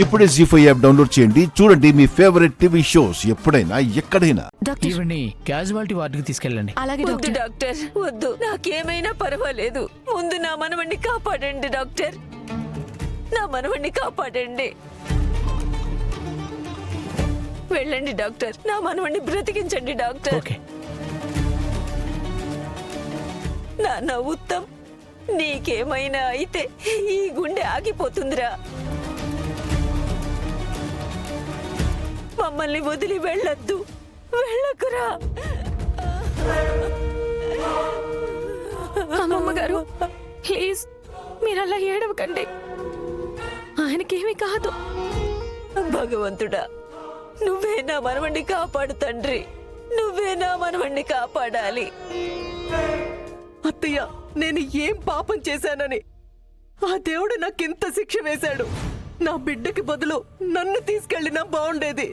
ఇప్పుడే జీ5 app download చేయండి. చూడండి మీ ఫేవరెట్ టీవీ షోస్ ఎప్పుడైనా ఎక్కడైనా. ఈవిడ్ని క్యాజువాలిటీ వార్డుకి తీసుకెళ్ళండి. అలాగే వద్దు డాక్టర్, వద్దు. నాకేమైనా పర్వాలేదు. ముందు నా మనవణ్ణి కాపాడండి డాక్టర్. నా మనవణ్ణి కాపాడండి. వెళ్ళండి డాక్టర్. నా మనవణ్ణి బ్రతికించండి డాక్టర్. ఓకే. నాన్న ఉత్తమ్, నీకేమైనా అయితే ఈ గుండె ఆగిపోతుందిరా. మమ్మల్ని వదిలి వెళ్ళొద్దు, వెళ్ళకురా. అమ్మమ్మ గారు ప్లీజ్ మీరు అలా ఏడవకండి, ఆయనకేమీ కాదు. భగవంతుడా, నువ్వే నా మనవణ్ణి కాపాడు తండ్రి. నువ్వే నా మనవణ్ణి కాపాడాలి. అత్తయ్య, నేను ఏం పాపం చేశానని ఆ దేవుడు నాకింత శిక్ష వేశాడు. నా బిడ్డకి బదులు నన్ను తీసుకెళ్ళినా బాగుండేది.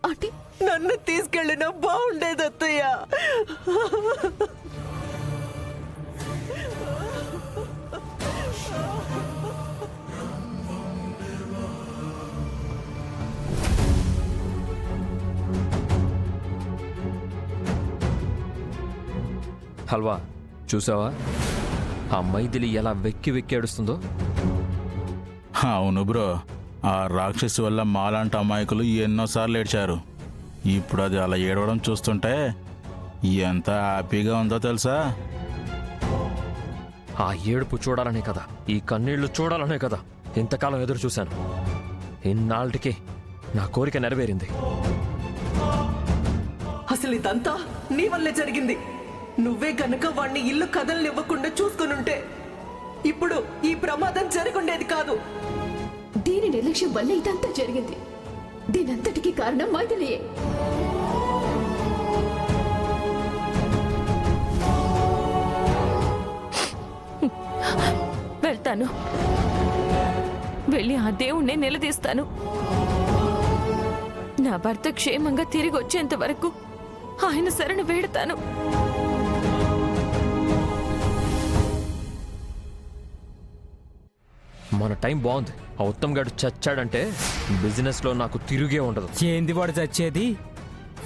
అంటే నన్ను తీసుకెళ్ళినా బాగుండేది అత్తయ్య. హల్వా చూసావా, ఆ మైథిలి ఎలా వెక్కి వెక్కి ఏడుస్తుందో. అవును బ్రో, ఆ రాక్షసి వల్ల మాలాంటి అమాయకులు ఎన్నోసార్లు ఏడ్చారు. ఇప్పుడు అది అలా ఏడవడం చూస్తుంటే ఎంత హ్యాపీగా ఉందో తెలుసా. ఆ ఏడుపు చూడాలనే కదా, ఈ కన్నీళ్లు చూడాలనే కదా ఇంతకాలం ఎదురు చూశాను. ఇన్నాళ్ళకి నా కోరిక నెరవేరింది. అసలు ఇదంతా నీ వల్లే జరిగింది. నువ్వే గనక వాణ్ణి ఇల్లు కదలనివ్వకుండా చూసుకునుంటే ఇప్పుడు ఈ ప్రమాదం జరగుండేది కాదు. దీని నిర్లక్ష్యం వల్ల ఇదంతా జరిగింది. దీనంతటికీ కారణం మైథిలియే. వెళ్తాను, వెళ్ళి ఆ దేవుణ్ణి నిలదీస్తాను. నా భర్త క్షేమంగా తిరిగి వచ్చేంత వరకు ఆయన శరణు వేడతాను. మన టైం బాగుంది. ఆ ఉత్తమ్ గారు చచ్చాడంటే బిజినెస్లో నాకు తిరిగే ఉండదు. ఏంది వాడు చచ్చేది?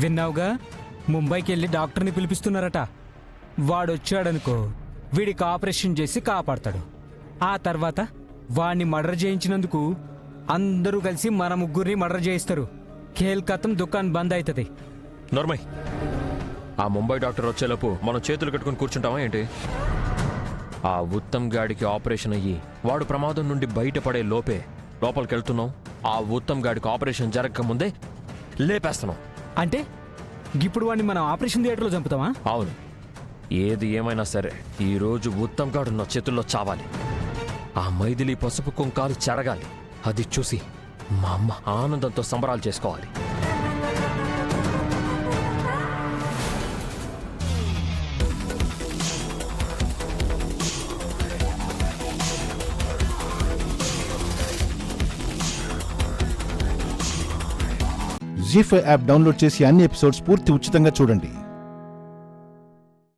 విన్నావుగా, ముంబైకి వెళ్ళి డాక్టర్ని పిలిపిస్తున్నారట. వాడొచ్చాడనుకో, వీడికి ఆపరేషన్ చేసి కాపాడతాడు. ఆ తర్వాత వాడిని మర్డర్ చేయించినందుకు అందరూ కలిసి మన ముగ్గురిని మర్డర్ చేయిస్తారు. ఖేల్కతం దుకాన్ బంద్ అవుతుంది. నోర్మై, ఆ ముంబై డాక్టర్ వచ్చేలోపు మనం చేతులు కట్టుకుని కూర్చుంటామా ఏంటి? ఆ ఉత్తమ్ గాడికి ఆపరేషన్ అయ్యి వాడు ప్రమాదం నుండి బయటపడే లోపే లోపలికి వెళ్తున్నాం. ఆ ఉత్తమ్ గాడికి ఆపరేషన్ జరగకముందే లేపేస్తున్నాం. అంటే ఇప్పుడు వాడిని మనం ఆపరేషన్ థియేటర్లో చంపుతామా? అవును, ఏది ఏమైనా సరే ఈరోజు ఉత్తమ్ గాడు నా చేతుల్లో చావాలి. ఆ మైథిలి పసుపు కుంకాలు చెరగాలి. అది చూసి మా అమ్మ ఆనందంతో సంబరాలు చేసుకోవాలి. జీ5 యాప్ డౌన్లోడ్ చేసి అన్ని ఎపిసోడ్స్ పూర్తి ఉచితంగా చూడండి.